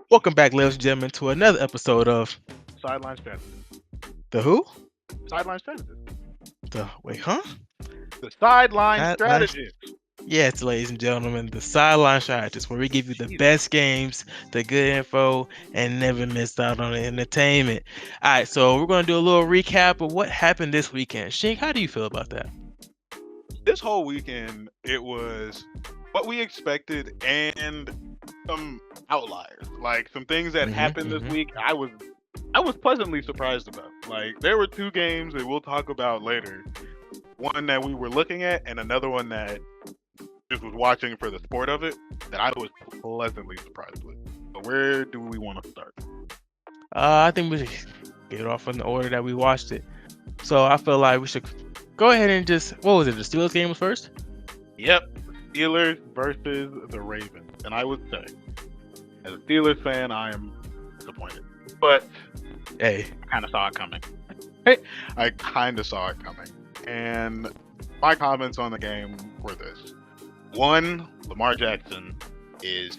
Welcome back, ladies and gentlemen, to another episode of Sideline Strategist. the Who? Sideline Strategist. The wait, huh? The Sideline Sideline. Strategist. Yes, ladies and gentlemen, the Sideline Strategist, where we give you the Jesus. best games, the good info, and never miss out on the entertainment. All right, so we're gonna do a little recap of what happened this weekend. Shink, how do you feel about that? This whole weekend, it was what we expected and some outliers. Like some things that happened this week, I was pleasantly surprised about. Like there were two games that we'll talk about later. One that we were looking at, and another one that just was watching for the sport of it. That I was pleasantly surprised with. So where do we want to start? I think we should get it off in the order that we watched it. So I feel like we should go ahead and just what was it? The Steelers game was first. Yep, Steelers versus the Ravens, and I would say, as a Steelers fan, I am disappointed. But Hey, I kind of saw it coming. I kind of saw it coming, and my comments on the game were this: one, Lamar Jackson is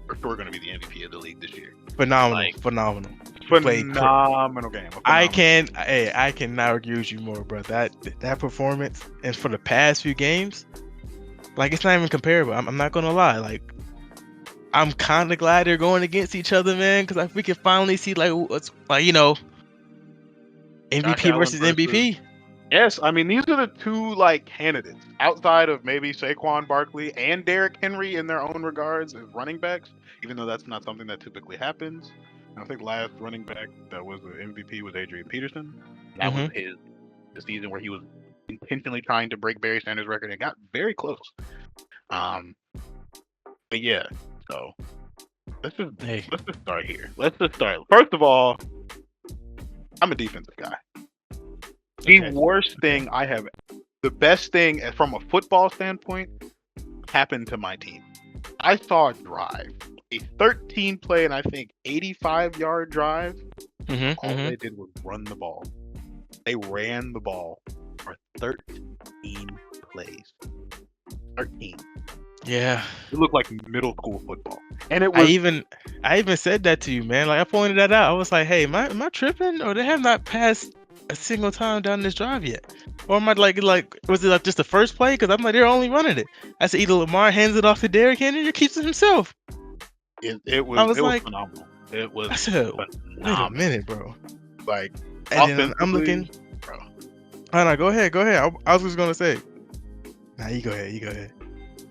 for sure going to be the MVP of the league this year. phenomenal, Like, phenomenal. Phenomenal game. I cannot argue with you more, bro. That performance and for the past few games, like it's not even comparable. I'm not gonna lie. Like I'm kind of glad they're going against each other, man, because we can finally see like what's like Josh MVP Allen versus MVP. Yes, I mean these are the two candidates outside of maybe Saquon Barkley and Derrick Henry in their own regards as running backs, even though that's not something that typically happens. And I think last running back that was the MVP was Adrian Peterson. That was the season where he was intentionally trying to break Barry Sanders' record and got very close. But yeah, so let's just start here. Let's just start. First of all, I'm a defensive guy. The best thing from a football standpoint happened to my team. I saw a drive, a 13 play and I think 85-yard drive. All they did was run the ball. They ran the ball for 13 plays. 13. Yeah, It looked like middle school football, and it I was. even said that to you, man. Like I pointed that out. I was like, hey, am I tripping, or they have not passed a single time down this drive yet? Or am I like was it like just the first play? Because I'm like they're only running it. I said either Lamar hands it off to Derrick Henry or keeps it himself. It was. I was It was like, phenomenal. It was. I said, wait a phenomenal. minute, bro. Like And then I'm offensively, looking. bro. Oh no, go ahead. I was just gonna say. Nah, you go ahead.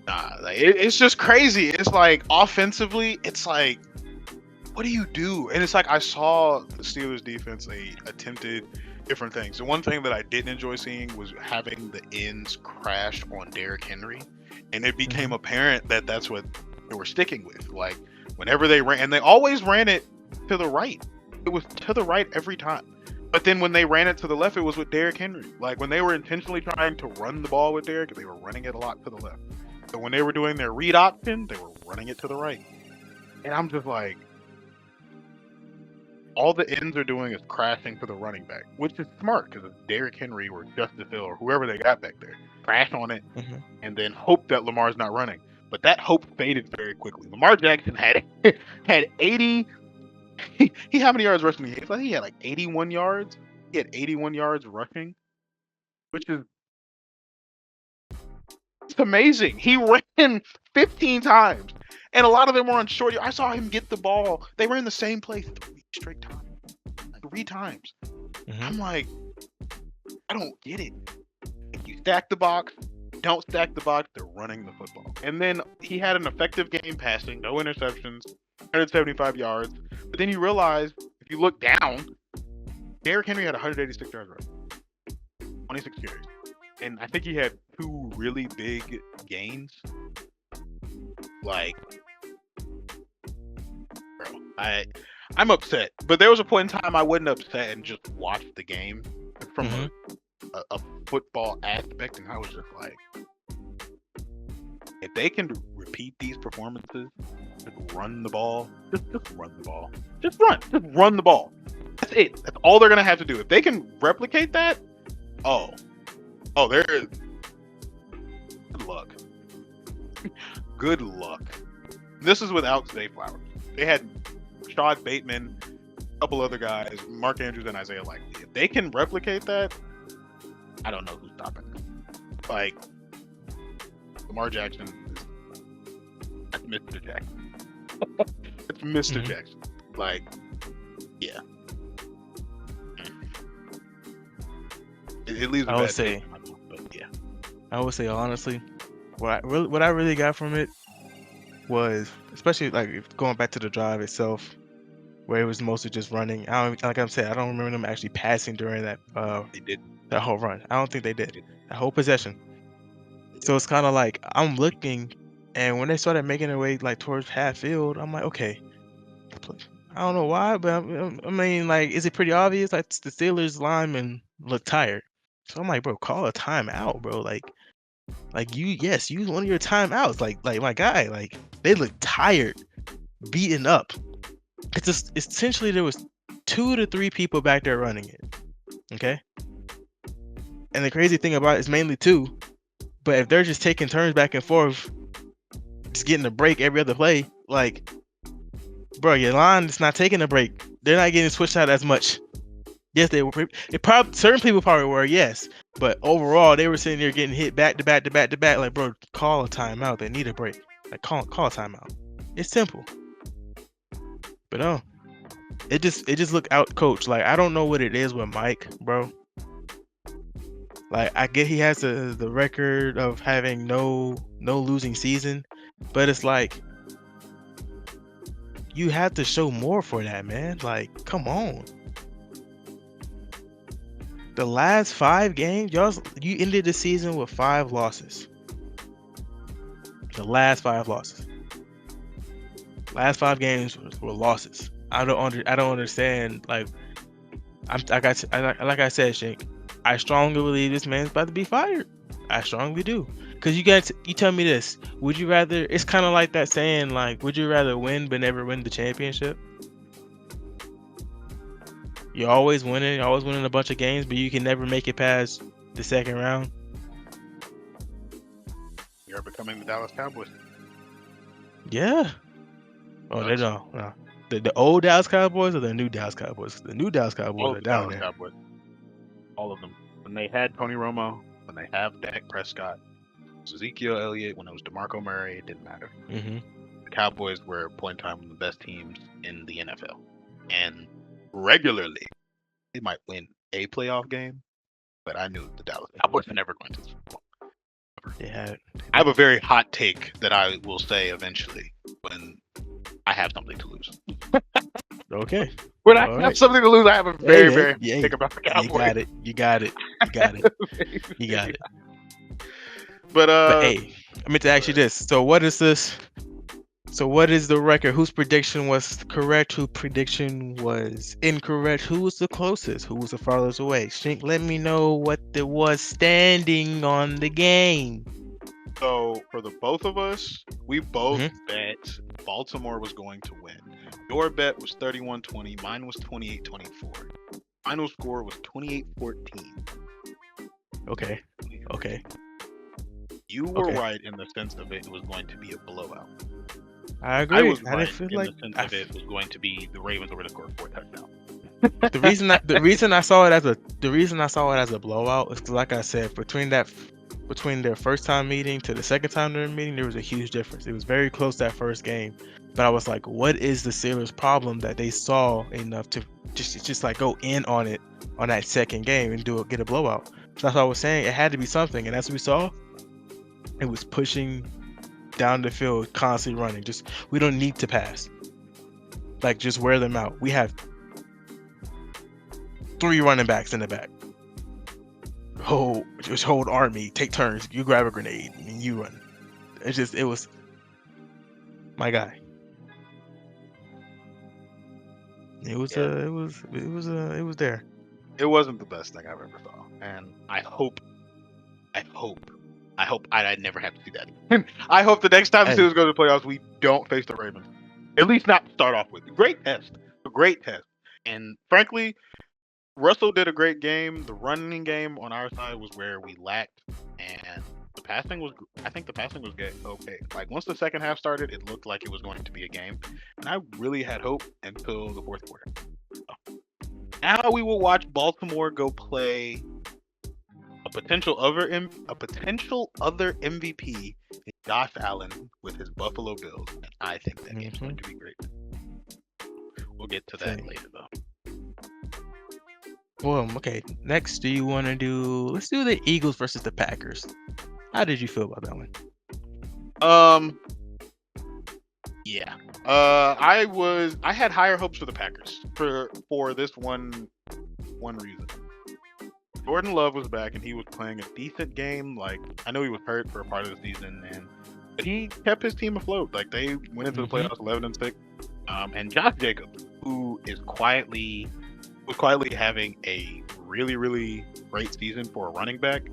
Nah, it's just crazy. It's like offensively, it's like, what do you do? And it's like I saw the Steelers defense. They attempted different things. The one thing that I didn't enjoy seeing was having the ends crash on Derrick Henry, and it became apparent that that's what they were sticking with. Like whenever they ran, and they always ran it to the right. It was to the right every time. But then when they ran it to the left, it was with Derrick Henry. Like when they were intentionally trying to run the ball with Derrick, they were running it a lot to the left. So when they were doing their read option, they were running it to the right. And I'm just like, all the ends are doing is crashing to the running back, which is smart because it's Derrick Henry or Justice Hill or whoever they got back there. Crash on it and then hope that Lamar's not running. But that hope faded very quickly. Lamar Jackson had 80. He how many yards rushing? I think he had like 81 yards. He had 81 yards rushing, which is it's amazing. He ran 15 times, and a lot of them were on short. I saw him get the ball. They ran the same play 3 times. I'm like, I don't get it. If you stack the box, don't stack the box. They're running the football, and then he had an effective game passing, no interceptions, 175 yards. But then you realize if you look down, Derrick Henry had 186 yards rushing, 26 carries. And I think he had 2 really big gains. Like, bro, I'm upset. But there was a point in time I wasn't upset and just watched the game from a football aspect, and I was just like, if they can repeat these performances, just run the ball, just run the ball, just run the ball. That's it. That's all they're gonna have to do. If they can replicate that, they're good luck. Good luck. This is without Zay Flowers. they had Rashad Bateman, a couple other guys, Mark Andrews and Isaiah Likely. If they can replicate that, I don't know who's stopping them. Like Lamar Jackson is that's Mr. Jackson. It's mister Jackson. Like, yeah. It leaves a I would bad say- taste in my mouth, but yeah. I would say honestly, what I really got from it was, especially like going back to the drive itself, where it was mostly just running. I don't, like I'm saying, I don't remember them actually passing during that They did. that whole run. I don't think they did that whole possession. So it's kind of like I'm looking, and when they started making their way like towards half field, I'm like, okay. I don't know why, but I mean, like, is it pretty obvious? Like the Steelers linemen look tired, so I'm like, bro, call a timeout, bro. Like yes, use one of your timeouts. Like my guy, like they look tired, beaten up. It's just essentially there was 2 to 3 people back there running it. Okay. And the crazy thing about it is mainly 2, but if they're just taking turns back and forth, just getting a break every other play, like, bro, your line is not taking a break. They're not getting switched out as much. Yes, they were. It probably certain people probably were, yes, but overall they were sitting there getting hit back to back to back to back. Like, bro, call a timeout. They need a break. Like, call a timeout. It's simple. But no, it just looked out coach. Like, I don't know what it is with Mike, bro. Like, I get he has the record of having no losing season, but it's like you have to show more for that, man. Like, come on. The last 5 games, you ended the season with 5 losses. The last 5 losses. Last 5 games were losses. I don't understand. Like, like I said, Shank, I strongly believe this man's about to be fired. I strongly do. Cause you tell me this. Would you rather? It's kind of like that saying, like, would you rather win but never win the championship? You're always winning a bunch of games, but you can never make it past the second round. You're becoming the Dallas Cowboys. Yeah. Oh, they don't. No. The old Dallas Cowboys or the new Dallas Cowboys? The new Dallas All Cowboys of are the down Dallas there. Cowboys. All of them. When they had Tony Romo, when they have Dak Prescott, Ezekiel Elliott, when it was DeMarco Murray, it didn't matter. Mm-hmm. The Cowboys were at point in time one of the best teams in the NFL. And regularly, they might win a playoff game, but I knew the Dallas Cowboys were never going to. Yeah. I have a very hot take that I will say eventually when I have something to lose. Okay. When I All have right. something to lose, I have a very, Hey, very hey, hot take about the Cowboys. You got it. You got it. But hey, I meant to ask you this. So what is this? So what is the record? Whose prediction was correct? Whose prediction was incorrect? Who was the closest? Who was the farthest away? Shink, let me know what there was standing on the game. So for the both of us, we both Mhm. bet Baltimore was going to win. Your bet was 31-20. Mine was 28-24. Final score was 28-14. Okay. Okay. You were Okay. right in the sense of it was going to be a blowout. I agree. I was I right didn't feel in like the sense of it was going to be the Ravens were going to score 4 touchdowns. the reason I saw it as a blowout is 'cause, like I said, between their first time meeting to the second time they're meeting, there was a huge difference. It was very close that first game, but I was like, what is the Steelers' problem that they saw enough to just like go in on it on that second game and get a blowout? So that's what I was saying. It had to be something, and as we saw, it was pushing down the field, constantly running. Just we don't need to pass. Like, just wear them out. We have 3 running backs in the back. Hold army, take turns. You grab a grenade and you run. It was my guy. It was there. It wasn't the best thing I've ever saw, and I hope I never have to see that. I hope the next time the Hey. Steelers go to the playoffs, we don't face the Ravens. At least not to start off with. A great test. And frankly, Russell did a great game. The running game on our side was where we lacked, and the passing was. I think the passing was good. Okay, like once the second half started, it looked like it was going to be a game, and I really had hope until the fourth quarter. So, now we will watch Baltimore go play a potential other MVP, Josh Allen with his Buffalo Bills, and I think that game's going to be great. We'll get to that later, though. Well, okay. Next, let's do the Eagles versus the Packers. How did you feel about that one? Yeah. I had higher hopes for the Packers for this one reason. Jordan Love was back and he was playing a decent game. Like, I know he was hurt for a part of the season, but he kept his team afloat. Like, they went into the playoffs 11-6. And Josh Jacobs, who was quietly having a really, really great season for a running back.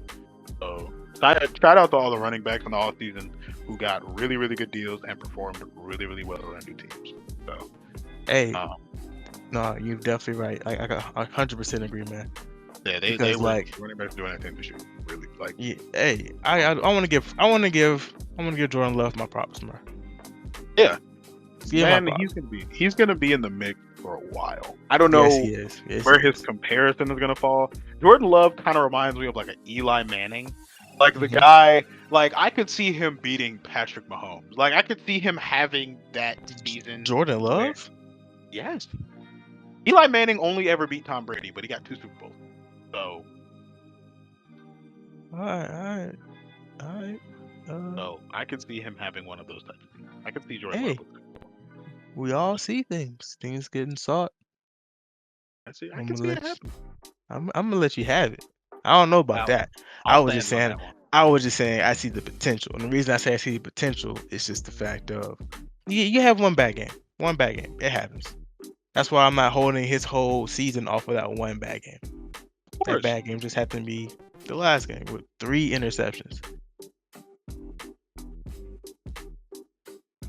So shout out to all the running backs in the off season who got really, really good deals and performed really, really well on new teams. So, hey, no, you're definitely right. I got 100% agree, man. Yeah, they were like running backs doing anything this year. Really, like. Yeah, hey, I want to give Jordan Love my props, man. Yeah, man, he's gonna be in the mix for a while. I don't know where his comparison is gonna fall. Jordan Love kind of reminds me of like an Eli Manning, like the guy. Like I could see him beating Patrick Mahomes. Like I could see him having that season. Jordan Love? Yes. Eli Manning only ever beat Tom Brady, but he got 2 Super Bowls. So. All right. So I could see him having one of those types. I could see Jordan Love. We all see things. Things getting sought. I can see it happen. I'm gonna let you have it. I don't know about that. I was just saying I see the potential. And the reason I say I see the potential is just the fact of you have one bad game. One bad game. It happens. That's why I'm not holding his whole season off of that one bad game. That bad game just happened to be the last game with 3 interceptions.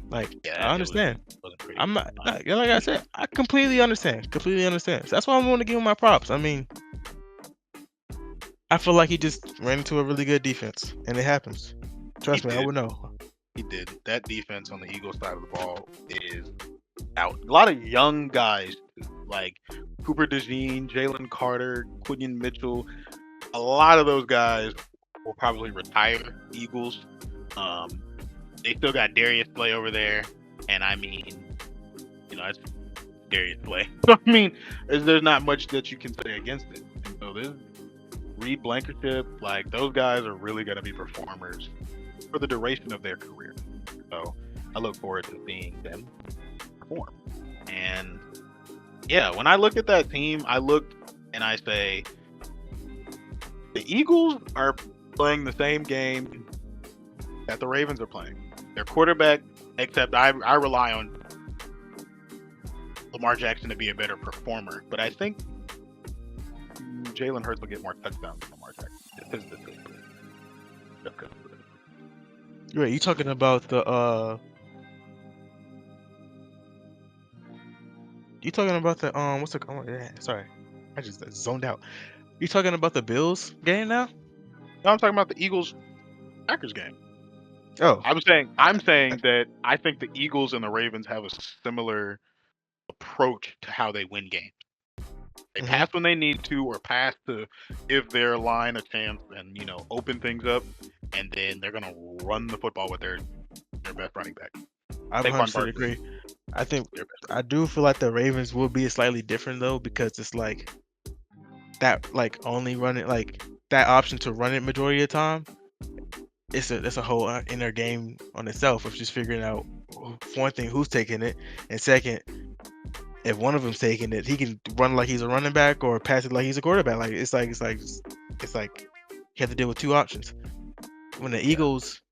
Like, I understand. I'm not like I said, I completely understand. So that's why I want to give him my props. I mean, I feel like he just ran into a really good defense, and it happens. Trust me, I would know. He did. That defense on the Eagles side of the ball is out. A lot of young guys like Cooper DeJean, Jalen Carter, Quinion Mitchell. A lot of those guys will probably retire. Eagles. They still got Darius Slay over there, and I mean, it's Darius Slay. So I mean, there's not much that you can say against it. And so this Reed Blankenship, like those guys are really going to be performers for the duration of their career. So I look forward to seeing them perform. And yeah, when I look at that team, I look and I say the Eagles are playing the same game that the Ravens are playing. Their quarterback, except I rely on Lamar Jackson to be a better performer, but I think Jalen Hurts will get more touchdowns than Lamar Jackson. Right, you talking about the what's the sorry, I just zoned out. You talking about the Bills game now? No, I'm talking about the Eagles Packers game. Oh, I'm saying that I think the Eagles and the Ravens have a similar approach to how they win games. They pass when they need to, or pass to give their line a chance and open things up, and then they're gonna run the football with their best running back. I 100% agree. I do feel like the Ravens will be slightly different though, because it's like that, like only running like that option to run it majority of the time. It's a whole inner game on itself of just figuring out, for one thing, who's taking it, and second, if one of them's taking it, he can run like he's a running back or pass it like he's a quarterback. Like it's like you have to deal with 2 options. When the Eagles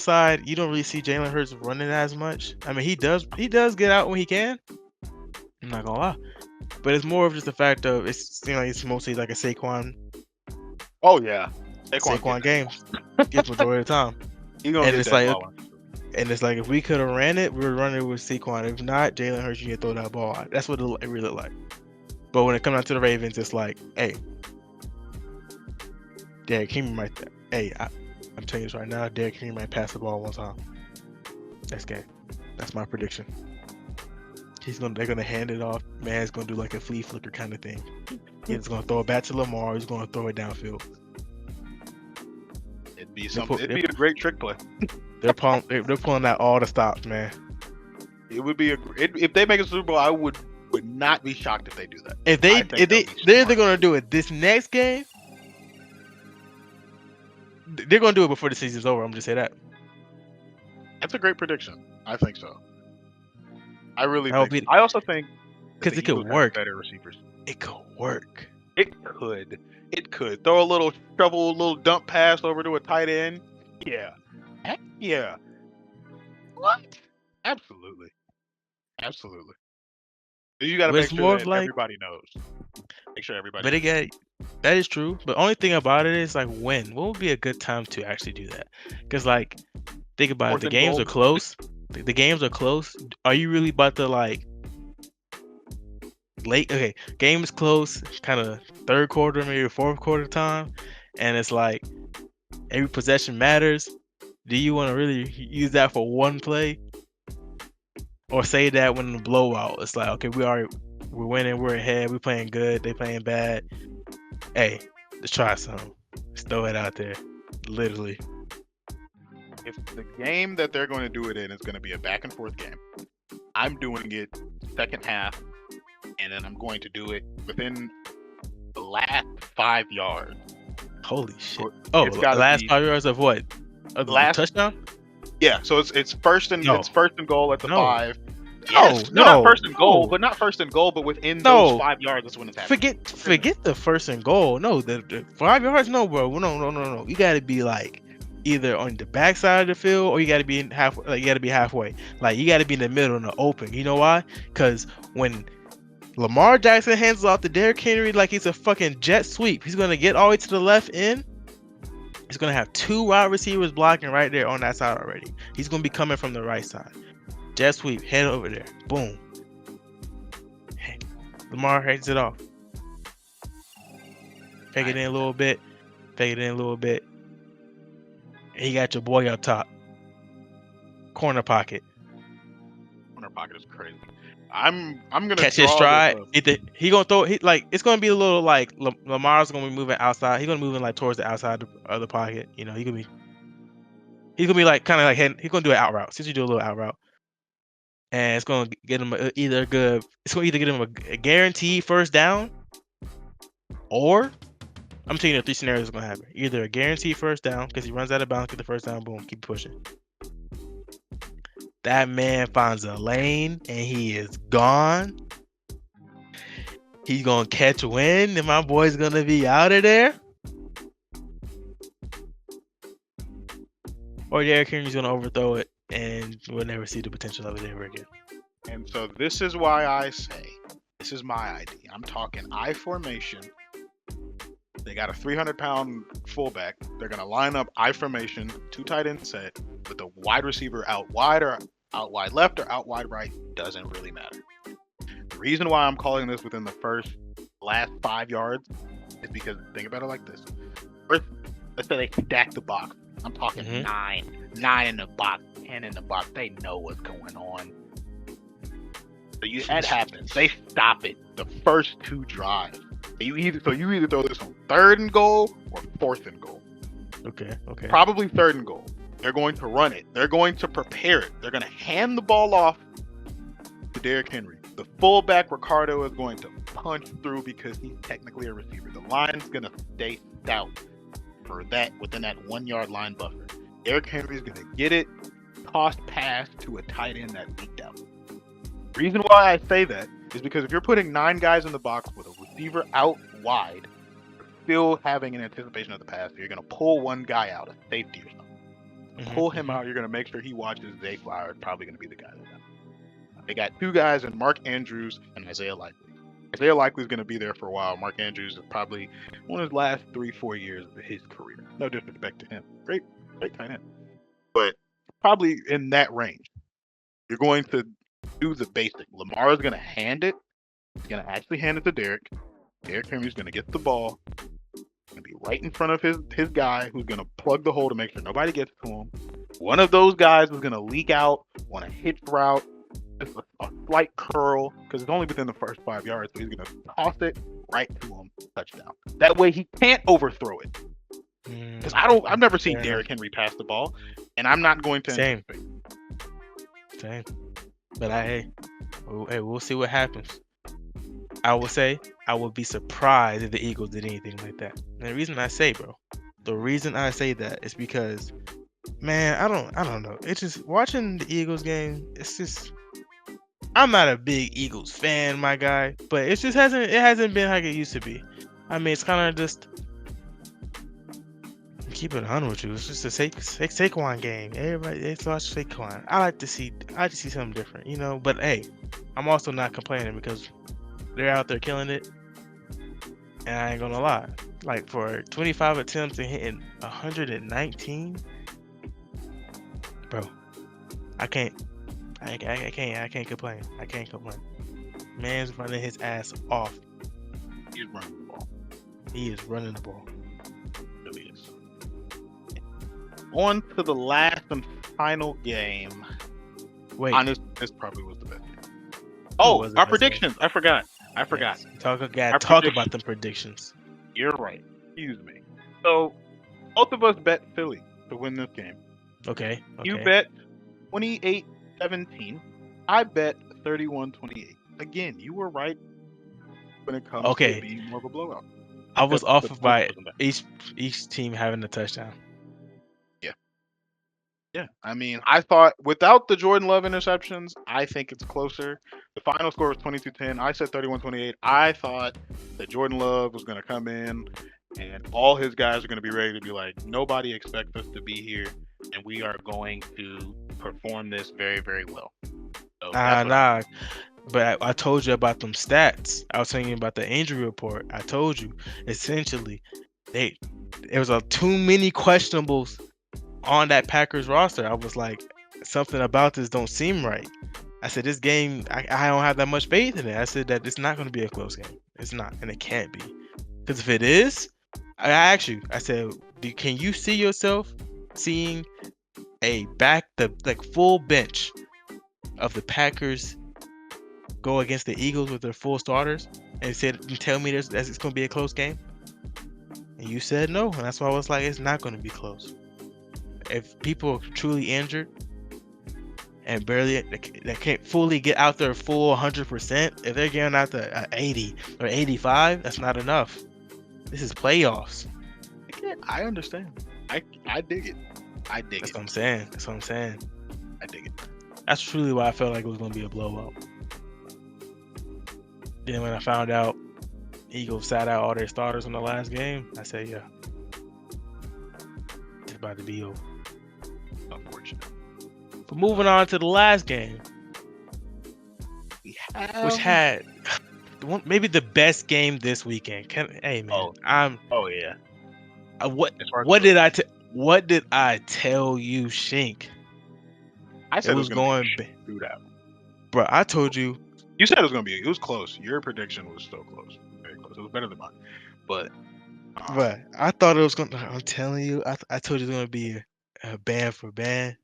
side, you don't really see Jalen Hurts running as much. I mean, he does get out when he can. I'm not gonna lie, but it's more of just the fact of it's mostly like a Saquon. Oh yeah. Saquon game gets majority of the time. And it's like if we could have ran it, we were running it with Saquon. If not, Jalen Hurts, you can throw that ball out. That's what it really looked like. But when it comes down to the Ravens, it's like, hey, Derrick Henry right there. Hey, I'm telling you this right now. Derrick Henry might pass the ball one time. Next game. That's my prediction. They're gonna hand it off. Man's gonna do like a flea flicker kind of thing. He's gonna throw it back to Lamar. He's gonna throw it downfield. It'd be something. It'd be a great trick play. They're pulling out all the stops, man. It would be if they make a Super Bowl, I would not be shocked if they do that. They're either gonna do it this next game. They're gonna do it before the season's over. I'm just say that. That's a great prediction. I think so. I really think. I also think because it could work. Better receivers. It could work. It could. It could. Throw a little little dump pass over to a tight end. Yeah. Heck yeah. What? Absolutely. Absolutely. You got to make sure that everybody knows. Make sure everybody. But again, that is true. But only thing about it is like when. What would be a good time to actually do that? Because like, think about it. The games are close. The games are close. Are you really about to like late? Okay, game is close. Kind of third quarter, maybe fourth quarter time, and it's like every possession matters. Do you want to really use that for one play? Or say that when the blowout, it's like, okay, we're winning, we're ahead, we're playing good, they playing bad. Hey, let's try something. Let's throw it out there. Literally. If the game that they're going to do it in is going to be a back and forth game, I'm doing it second half, and then I'm going to do it within the last 5 yards. Holy shit! Oh, the last 5 yards of what? Of the last touchdown? Yeah, so it's first and goal at the 5. Yes, not first and goal, but not first and goal, but within those 5 yards, that's when it's happening. Forget the first and goal. No, the 5 yards, no, bro. No. You got to be like either on the back side of the field, or you got to be halfway. Like you got to be in the middle in the open. You know why? Because when Lamar Jackson hands off to Derrick Henry like he's a fucking jet sweep, he's gonna get all the way to the left end. He's going to have 2 wide receivers blocking right there on that side already. He's going to be coming from the right side. Jet sweep, head over there. Boom. Hey, Lamar hands it off. Fake it in a little bit. And you got your boy up top. Corner pocket. Corner pocket is crazy. I'm gonna catch his stride. He gonna throw. It's gonna be a little like Lamar's gonna be moving outside. He's gonna move in like towards the outside of the pocket. You know, he's gonna be like kind of like heading. He's gonna do an out route. Since you do a little out route, and it's gonna get him either get him a guaranteed first down, or I'm telling you the 3 scenarios are gonna happen. Either a guaranteed first down because he runs out of bounds, get the first down, boom, keep pushing. That man finds a lane and he is gone. He's gonna catch wind and my boy's gonna be out of there. Or Derrick Henry's gonna overthrow it and we'll never see the potential of it ever again. And so this is why I say, this is my idea. I'm talking I formation. They got a 300-pound fullback. They're going to line up I formation, 2 tight end set, with the wide receiver out wide or out wide left or out wide right. Doesn't really matter. The reason why I'm calling this within the last 5 yards is because, think about it like this. First, let's say they stack the box. I'm talking 9 in the box, 10 in the box. They know what's going on. So that happens. They stop it the first 2 drives. You either throw this on 3rd and goal or 4th and goal. Okay. Probably 3rd and goal. They're going to run it. They're going to prepare it. They're going to hand the ball off to Derrick Henry. The fullback Ricardo is going to punch through because he's technically a receiver. The line's going to stay stout for that within that 1 yard line buffer. Derrick Henry's going to get it, toss pass to a tight end that leaked out. The reason why I say that is because if you're putting 9 guys in the box with a receiver out wide, you're still having an anticipation of the pass. So you're going to pull one guy out, a safety or something. Pull him out. You're going to make sure he watches Zay Flower. It's probably going to be the guy that does. They got 2 guys in Mark Andrews and Isaiah Likely. Isaiah Likely is going to be there for a while. Mark Andrews is probably one of his last 3-4 years of his career. No disrespect to him. Great tight end. But probably in that range. You're going to do the basic. Lamar is going to hand it. He's going to actually hand it to Derrick. Derrick Henry's going to get the ball. gonna be right in front of his guy who's gonna plug the hole to make sure nobody gets to him. One of those guys is gonna leak out on a hitch route, just a slight curl, because it's only within the first 5 yards, so he's gonna toss it right to him, touchdown. That way he can't overthrow it. Because I've never seen Derrick Henry pass the ball, and I'm not going to. Same. But hey, we'll see what happens. I will say I would be surprised if the Eagles did anything like that. And the reason I say that is because, man, I don't know. It's just watching the Eagles game. It's just, I'm not a big Eagles fan, my guy, but it hasn't been like it used to be. I mean, it's kind of just. Keep it 100 with you. It's just a Saquon game. Everybody, it's watch Saquon. I like to see something different, you know. But hey, I'm also not complaining because they're out there killing it, and I ain't gonna lie. Like for 25 attempts and hitting 119, bro, I can't complain. I can't complain. Man's running his ass off. He's running the ball. He is running the ball. Really is. On to the last and final game. Wait, this probably was the best game. Oh, our predictions. I forgot. Yes. Talk about the predictions. You're right. Excuse me. So, both of us bet Philly to win this game. Okay. You bet 28-17. I bet 31-28. Again, you were right when it comes to being more of a blowout. I was off by each team having a touchdown. Yeah, I mean, I thought without the Jordan Love interceptions, I think it's closer. The final score was 22-10. I said 31-28. I thought that Jordan Love was going to come in and all his guys are going to be ready to be like, nobody expects us to be here, and we are going to perform this very, very well. So but I told you about them stats. I was telling you about the injury report. I told you, essentially, there was too many questionables on that Packers roster. I was like, something about this don't seem right. I said, this game, I don't have that much faith in it. I said that it's not going to be a close game. It's not, and it can't be. Because if it is, I asked you, I said, can you see yourself seeing a full bench of the Packers go against the Eagles with their full starters and tell me that it's going to be a close game? And you said no, and that's why I was like, it's not going to be close. If people are truly injured and they can't fully get out their full 100%, if they're getting out the 80 or 85, that's not enough. This is playoffs. I understand. I dig it. I dig it. That's what I'm saying. I dig it. That's truly why I felt like it was going to be a blowout. Then when I found out Eagles sat out all their starters in the last game, I said, yeah, it's about to be over. Unfortunate. But moving on to the last game, which had maybe the best game this weekend. Oh yeah. What did I tell you, Shink? I said it was going to be shootout. Bro, I told you. You said it was going to be. It was close. Your prediction was so close. Very close. It was better than mine. But I thought it was going to. I'm telling you, I told you it was going to be a band for band.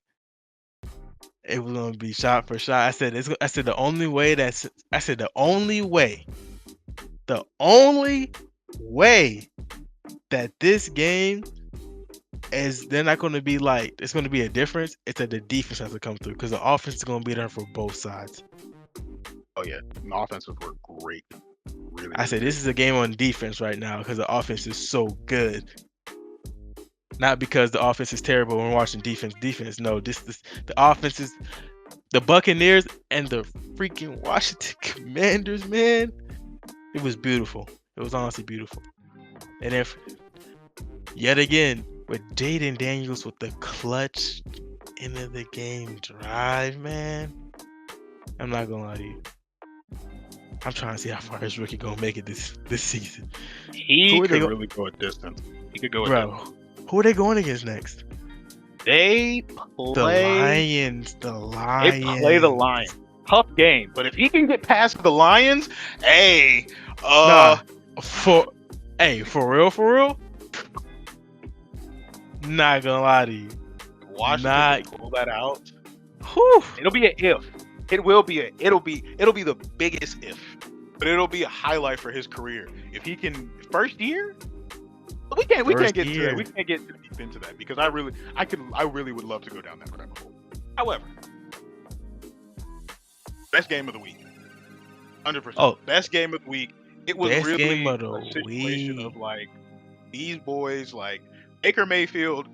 It was going to be shot for shot. I said the only way that this game is, they're not going to be like, it's going to be a difference. It's that the defense has to come through, because the offense is going to be there for both sides. Oh yeah, the offenses were great. Really, I said this is a game on defense right now because the offense is so good. Not because the offense is terrible when we're watching defense. No, the offense is the Buccaneers and the freaking Washington Commanders, man. It was beautiful. It was honestly beautiful. And if yet again with Jaden Daniels with the clutch end of the game drive, man, I'm not gonna lie to you. I'm trying to see how far this rookie gonna make it this season. He could really go a distance. He could go a distance. Who are they going against next? They play the Lions. They play the Lions. Tough game, but if he can get past the Lions, for real, Not gonna lie to you. Washington Not. can pull that out. Whew. It'll be an if. It'll be the biggest if. But it'll be a highlight for his career. If he can first year, we can't get into that. We can't get too deep into that because I really would love to go down that rabbit hole. However, best game of the week. 100%. Oh. Best game of the week. It was Best really game of a the situation week. of like these boys, like Baker Mayfield.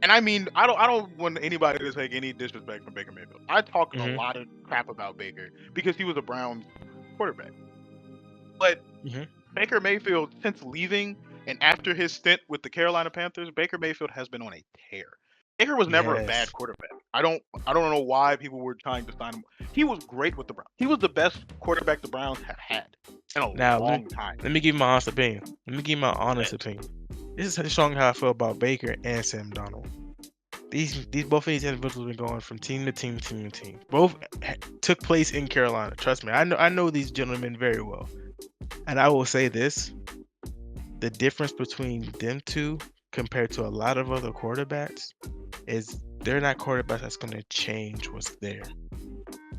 And I mean, I don't want anybody to take any disrespect from Baker Mayfield. I talked a lot of crap about Baker because he was a Browns quarterback. But Baker Mayfield, since leaving and after his stint with the Carolina Panthers, Baker Mayfield has been on a tear. Baker was never a bad quarterback. I don't know why people were trying to sign him. He was great with the Browns. He was the best quarterback the Browns have had in a long time. Let me give you my honest opinion. Opinion. This is showing how I feel about Baker and Sam Darnold. These both of these individuals have been going from team to team to team. Both took place in Carolina. Trust me, I know these gentlemen very well. And I will say this: the difference between them two compared to a lot of other quarterbacks is they're not quarterbacks that's going to change what's there.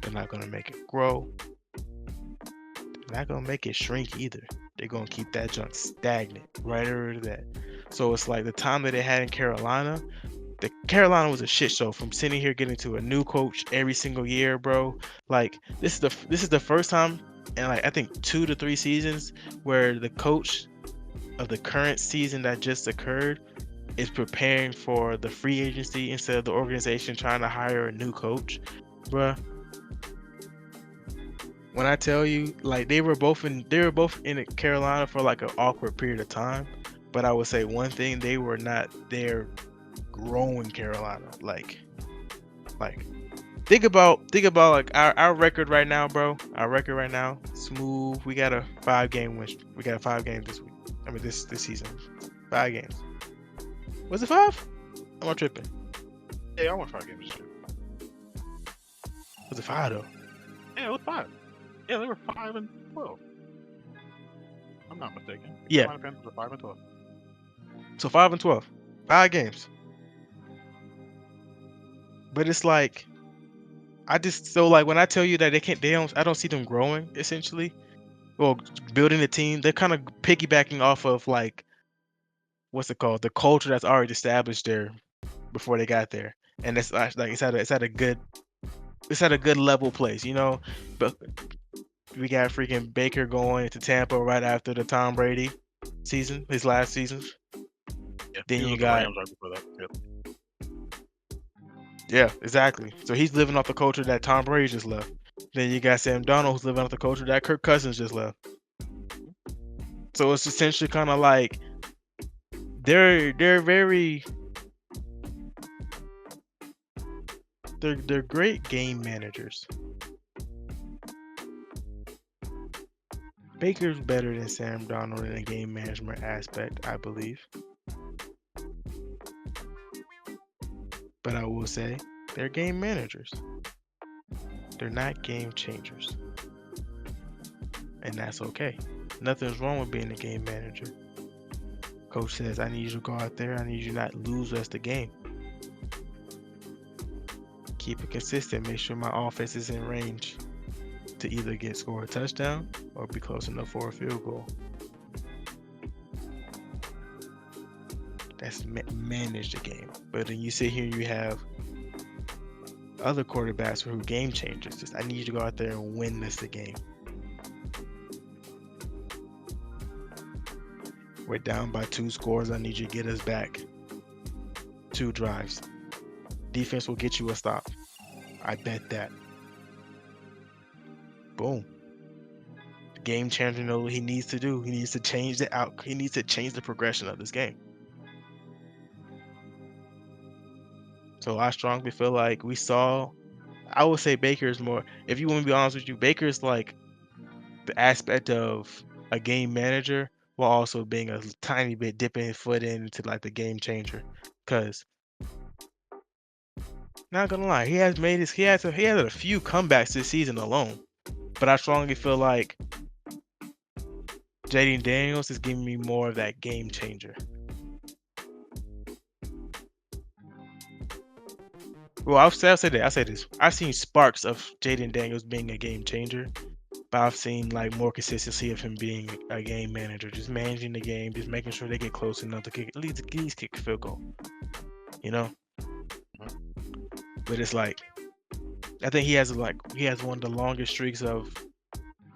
They're not going to make it grow. They're not going to make it shrink either. They're going to keep that junk stagnant right over there. So it's like the time that they had in Carolina, the Carolina was a shit show from sitting here getting to a new coach every single year, bro. Like this is the first time in like I think 2 to 3 seasons where the coach of the current season that just occurred is preparing for the free agency instead of the organization trying to hire a new coach, bruh. When I tell you, like they were both in Carolina for like an awkward period of time, but I would say one thing: they were not there growing Carolina. Like think about like our record right now, bro. Our record right now, smooth. We got a 5-game win. We got 5 games this week. I mean this season, 5 games. Was it 5? Am I tripping? Yeah, I won 5 games this year. Was it 5 though? Yeah, it was 5. Yeah, they were 5-12. I'm not mistaken. Yeah. Carolina Panthers were 5-12. So 5-12, 5 games. But it's like, I when I tell you that I don't see them growing essentially, well, building a team. They're kind of piggybacking off of like, what's it called, the culture that's already established there before they got there, and it's like it's at a good level place, you know. But we got freaking Baker going to Tampa right after the Tom Brady season, his last season. Yeah, then you got Rams right before that. Yeah, exactly. So he's living off the culture that Tom Brady just left. Then you got Sam Darnold who's living off the culture that Kirk Cousins just left. So it's essentially kind of like they're great game managers. Baker's better than Sam Darnold in a game management aspect, I believe. But I will say they're game managers. They're not game changers. And that's okay. Nothing's wrong with being a game manager. Coach says, I need you to go out there. I need you not lose us the game. Keep it consistent. Make sure my offense is in range to either score a touchdown or be close enough for a field goal. That's manage the game. But then you sit here, you have other quarterbacks who are game changers. Just, I need you to go out there and win the game. We're down by 2 scores. I need you to get us back 2 drives. Defense will get you a stop. I bet that. Boom. The game changer knows what he needs to do. He needs to change He needs to change the progression of this game. So I strongly feel like I would say Baker is more, if you want to be honest with you, Baker is like the aspect of a game manager while also being a tiny bit dipping his foot into like the game changer. Cause not gonna lie, he has a few comebacks this season alone. But I strongly feel like Jaden Daniels is giving me more of that game changer. Well, I'll say that. I'll say this. I've seen sparks of Jaden Daniels being a game changer, but I've seen like more consistency of him being a game manager, just managing the game, just making sure they get close enough to kick, at least kick a field goal. You know. But it's like, I think he has one of the longest streaks of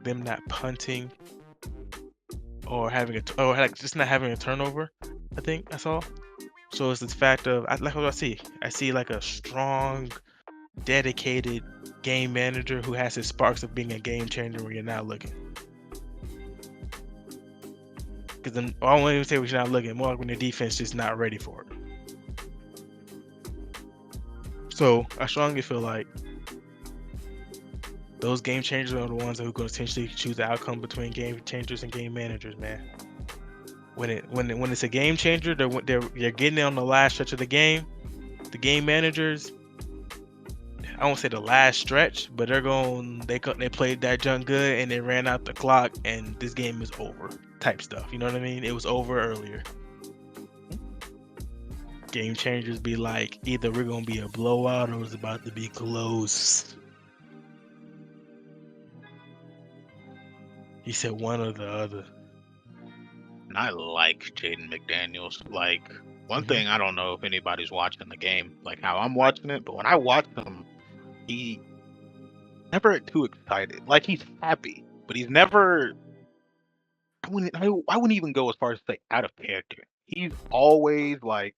them not punting or just not having a turnover. I think that's all. So it's the fact of like what I see. I see like a strong, dedicated game manager who has his sparks of being a game changer when you're not looking. Because then I won't even say when you're not looking, more like when the defense just not ready for it. So I strongly feel like those game changers are the ones who are going to essentially choose the outcome between game changers and game managers, man. When it's a game changer, they're getting it on the last stretch of the game. The game managers, I won't say the last stretch, but they played that junk good and they ran out the clock and this game is over type stuff. You know what I mean? It was over earlier. Game changers be like, either we're gonna be a blowout or it's about to be close. He said one or the other. And I like Jaden McDaniels. Like, one thing, I don't know if anybody's watching the game, like how I'm watching it, but when I watch him, he never too excited. Like, he's happy, but he's never. I wouldn't even go as far as to say out of character. He's always like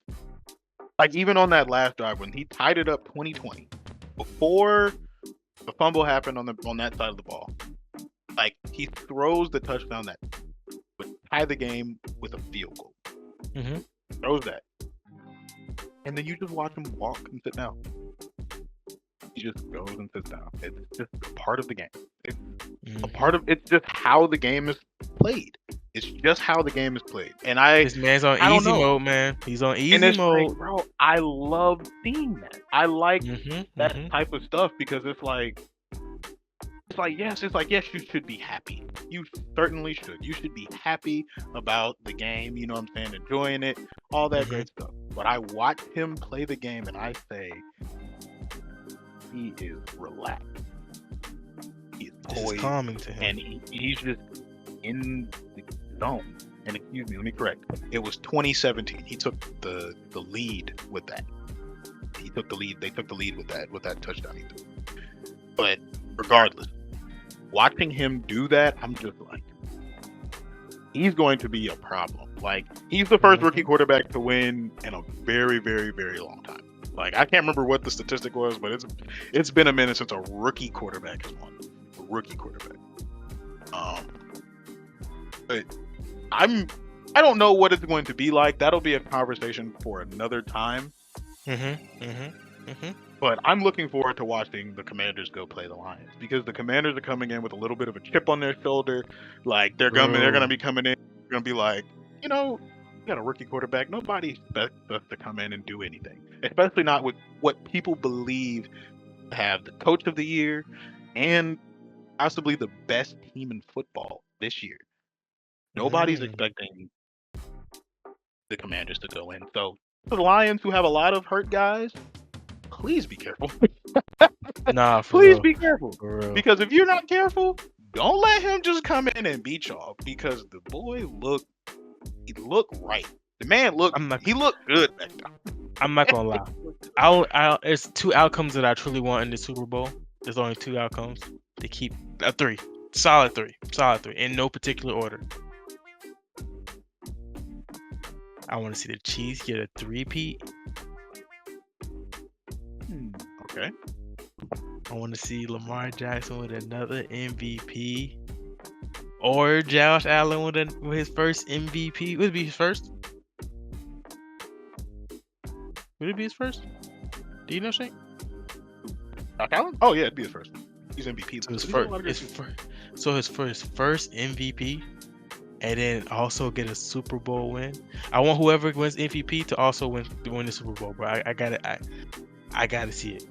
even on that last drive when he tied it up 2020, before the fumble happened on that side of the ball, like he throws the touchdown that would tie the game with a field goal. Throws that, and then you just watch him walk and sit down. He just goes and sits down. It's just a part of the game. It's a part of. It's just how the game is played. It's just how the game is played. And this man's on easy mode, man. He's on easy mode, like, bro. I love seeing that. I like that type of stuff because it's like yes, you should be happy. You certainly should. You should be happy about the game. You know what I'm saying? Enjoying it, all that great stuff. But I watch him play the game, and I say he is relaxed. He is poised, calming to him, and he's just in the zone. And excuse me, let me correct. It was 2017. He took the lead with that. He took the lead. They took the lead with that touchdown he threw. But regardless, watching him do that, I'm just like, he's going to be a problem. Like, he's the first rookie quarterback to win in a very, very, very long time. Like, I can't remember what the statistic was, but it's been a minute since a rookie quarterback has won. A rookie quarterback. But I don't know what it's going to be like. That'll be a conversation for another time. But I'm looking forward to watching the Commanders go play the Lions because the Commanders are coming in with a little bit of a chip on their shoulder. Like, they're gonna be coming in. They're gonna be like, you got a rookie quarterback. Nobody expects us to come in and do anything, especially not with what people believe to have the coach of the year and possibly the best team in football this year. Nobody's expecting the Commanders to go in. So the Lions, who have a lot of hurt guys, please be careful. Please be careful. Because if you're not careful, don't let him just come in and beat y'all. Because the boy looked right. The man he looked good back then. I'm not gonna lie. It's two outcomes that I truly want in the Super Bowl. There's only two outcomes to keep three. Solid three, in no particular order. I want to see the Chiefs get a three-peat. Okay. I want to see Lamar Jackson with another MVP, or Josh Allen with his first MVP. Would it be his first? Would it be his first? Do you know, Shane? Josh Allen? Oh yeah, it'd be his first. He's MVP. So his first MVP, and then also get a Super Bowl win. I want whoever wins MVP to also win the Super Bowl, bro. I gotta see it.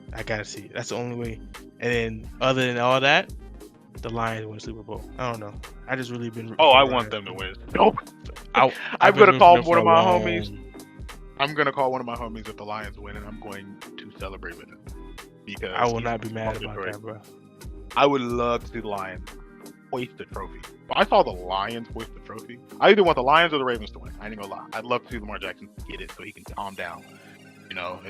That's the only way. And then other than all that, the Lions win the Super Bowl. I don't know. I just really been. I want them to win. No, I'm gonna call one of my homies. I'm gonna call one of my homies if the Lions win, and I'm going to celebrate with him because I will he's not be mad from about Detroit. that, bro. I would love to see the Lions hoist the trophy. If I saw the Lions hoist the trophy, I either want the Lions or the Ravens to win. I ain't gonna lie. I'd love to see Lamar Jackson get it so he can calm down. You know,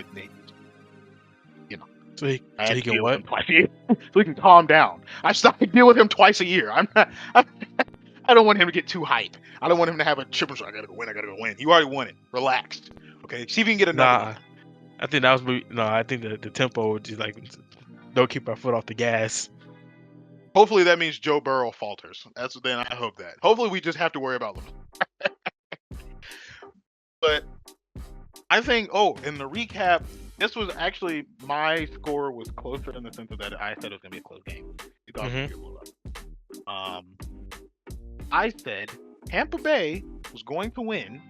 So he, I so had he to can deal with what? him twice a year, so he can calm down. I deal with him twice a year. I'm not. I don't want him to get too hype. I don't want him to have a chip and say, I gotta go win. I gotta go win. You already won it. Relax. Okay. See if you can get another Nah, one. I think that was no. I think the tempo would just like don't keep our foot off the gas. Hopefully that means Joe Burrow falters. Then I hope that. Hopefully we just have to worry about them. But I think. Oh, in the recap, this was actually my score was closer in the sense of that I said it was gonna be a close game. You thought it was gonna be a blowout. I said Tampa Bay was going to win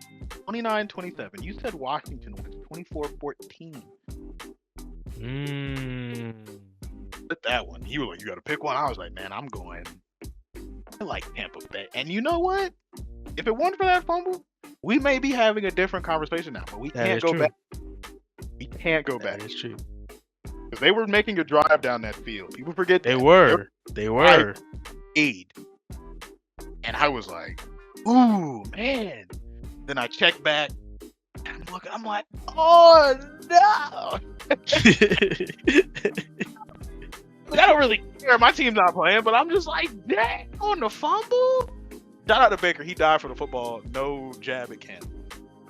29-27. You said Washington wins 24-14. With that one, you were like, you got to pick one. I was like, man, I like Tampa Bay. And you know what? If it weren't for that fumble, we may be having a different conversation now. But we can't go back. We can't go back. That's true. Because they were making a drive down that field. People forget They that. were. They were. Aid. And I was like, ooh, man. Then I checked back. And I'm like, oh, no. I don't really care. My team's not playing, but I'm just like, dang, on the fumble. Shout out to Baker. He died for the football. No jab at Cam.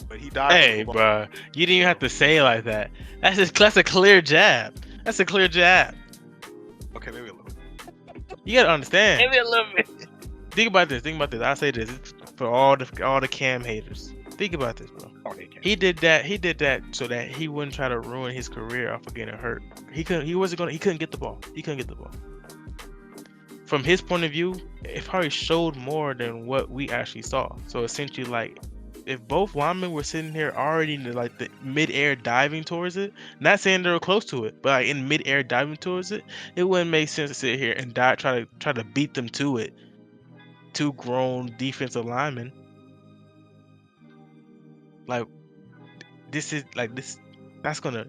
But he died for the football. Bro. You didn't even have to say it like that. That's a clear jab. That's a clear jab. Okay, maybe a little bit. You gotta understand. Maybe a little bit. Think about this. I say this. It's for all the Cam haters. Think about this, bro. He did that so that he wouldn't try to ruin his career off of getting hurt. He couldn't get the ball. From his point of view, it probably showed more than what we actually saw. So essentially, like, if both linemen were sitting here already in the mid-air diving towards it, not saying they were close to it, but like in mid-air diving towards it, it wouldn't make sense to sit here and try to beat them to it. Two grown defensive linemen. Like, that's gonna,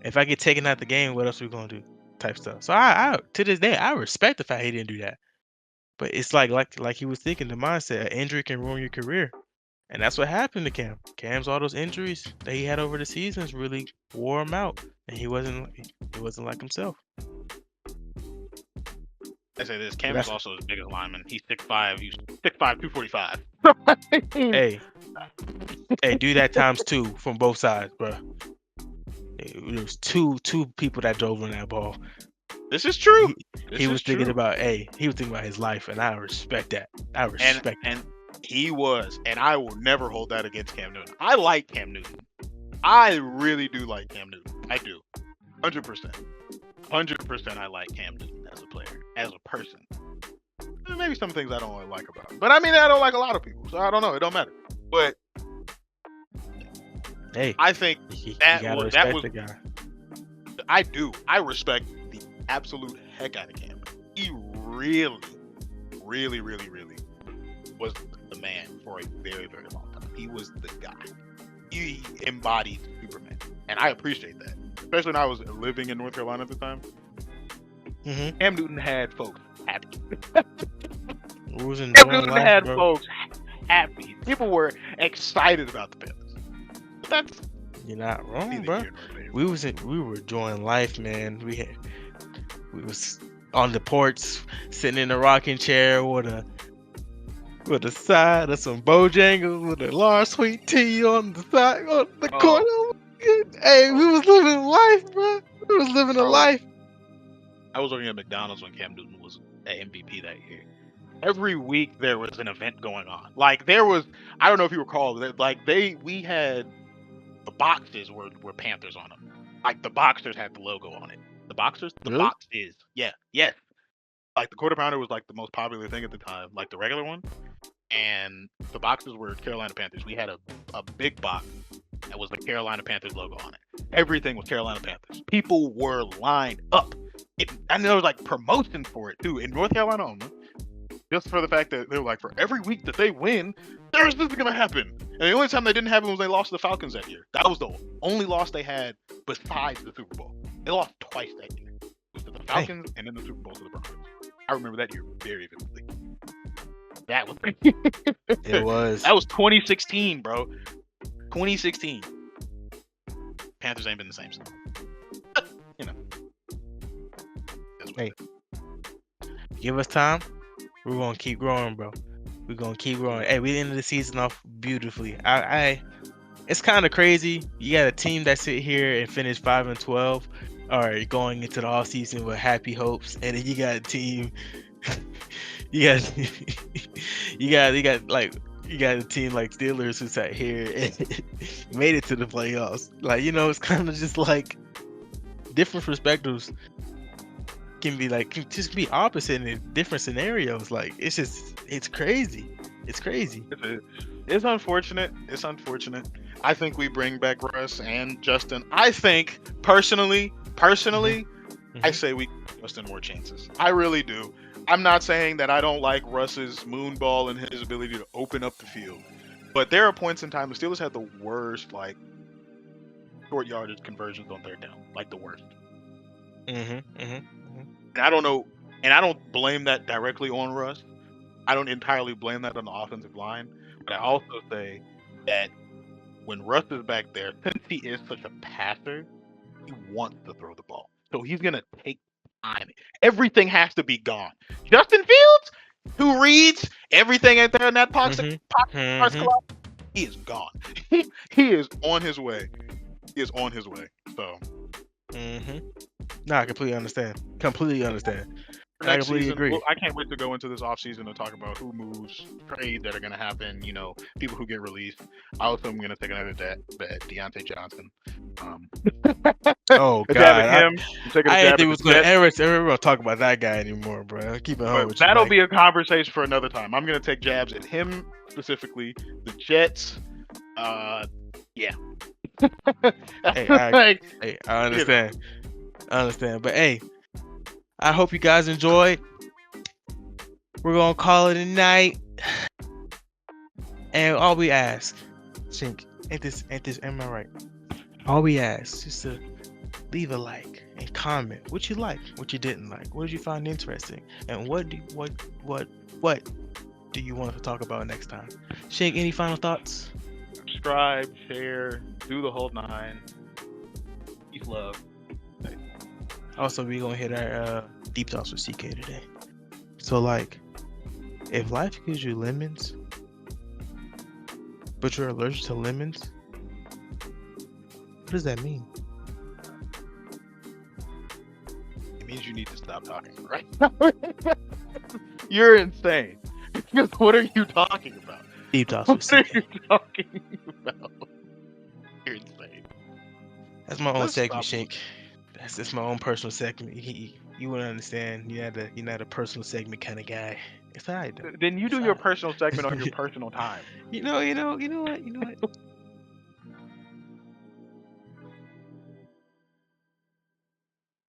if I get taken out the game, what else are we gonna do? Type stuff. So I to this day, I respect the fact he didn't do that. But it's like he was thinking, the mindset, an injury can ruin your career. And that's what happened to Cam. Cam's all those injuries that he had over the seasons really wore him out. And he wasn't like himself. I say this, Cam is also his biggest lineman. He's 6'5", 245. Hey, do that times two from both sides, bro. There was two people that drove on that ball. This is true. He was thinking about his life, and I respect that. And he was, and I will never hold that against Cam Newton. I like Cam Newton. I really do like Cam Newton. I do. 100%. 100% I like Cam Newton as a player, as a person. Maybe some things I don't really like about him. But I mean, I don't like a lot of people, so I don't know. It don't matter. But hey, I think that was the guy. I do. I respect the absolute heck out of Cam. He really, really, really, really was the man for a very, very long time. He was the guy. He embodied Superman, and I appreciate that. Especially when I was living in North Carolina at the time. Mm-hmm. Cam Newton had folks happy. Cam Newton had folks happy. People were excited about the Panthers. But that's, you're not wrong, bro. We were enjoying life, man. We was on the porch, sitting in a rocking chair with a side of some Bojangles with a large sweet tea on the side on the corner. Hey, we was living life, bro. We was living a life. I was working at McDonald's when Cam Newton was at MVP that year. Every week there was an event going on. Like there was, I don't know if you recall, like we had the boxes were Panthers on them. Like the boxers had the logo on it. The boxers, the really? boxes, yeah, yes. Like the quarter pounder was like the most popular thing at the time, like the regular one. And the boxes were Carolina Panthers. We had a big box that was the Carolina Panthers logo on it. Everything was Carolina Panthers. People were lined up. And there was like promotion for it too in North Carolina only. just for the fact that they were like, for every week that they win, there's this gonna happen. And the only time they didn't happen was they lost to the Falcons that year. That was the only loss they had besides the Super Bowl. They lost twice that year. It was to the Falcons and then the Super Bowl to the Broncos. I remember that year very vividly. That was It was. that was 2016, bro. 2016. Panthers ain't been the same since. You know. Hey, give us time. We're gonna keep growing, bro. We're gonna keep growing. Hey, we ended the season off beautifully. It's kind of crazy. You got a team that sit here and finish 5-12, or going into the off season with happy hopes, and then you got a team. you got a team like Steelers who sat here and made it to the playoffs. Like, it's kind of just like different perspectives can just be opposite in different scenarios. Like, it's crazy. It's crazy. It's unfortunate. It's unfortunate. I think we bring back Russ and Justin. I think personally, I say we give Justin more chances. I really do. I'm not saying that I don't like Russ's moonball and his ability to open up the field, but there are points in time the Steelers had the worst short yardage conversions on third down, like the worst. And I don't know, and I don't blame that directly on Russ. I don't entirely blame that on the offensive line, but I also say that when Russ is back there, since he is such a passer, he wants to throw the ball, so he's gonna take time. Everything has to be gone. Justin Fields, who reads everything out there in that pocket, he is gone. He is on his way. He is on his way. So. I completely understand. Next completely season, agree. well, I can't wait to go into this offseason and talk about who moves, trades that are going to happen, people who get released. I also am going to take another bet at Deontay Johnson. Oh, a God. jab at him. I didn't think we was going to ever talk about that guy anymore, bro. Keep it home with you. That'll be a conversation for another time. I'm going to take jabs at him specifically, the Jets. Yeah. I understand. I understand. But, hey, I hope you guys enjoyed. We're going to call it a night. And all we ask, Shink, am I right? All we ask is to leave a like and comment what you like, what you didn't like, what did you find interesting, and what do you want to talk about next time? Shink, any final thoughts? Subscribe, share, do the whole 9. Peace, love. Also, we're gonna hit our deep thoughts with CK today. So, if life gives you lemons, but you're allergic to lemons, what does that mean? It means you need to stop talking right now. You're insane. What are you talking about? Deep thoughts with CK. What are you talking about? You're insane. That's my own segment, Shink. That's my own personal segment. You wouldn't understand. You're not a personal segment kind of guy. It's alright though. Then you do your personal segment on your personal time. You know what?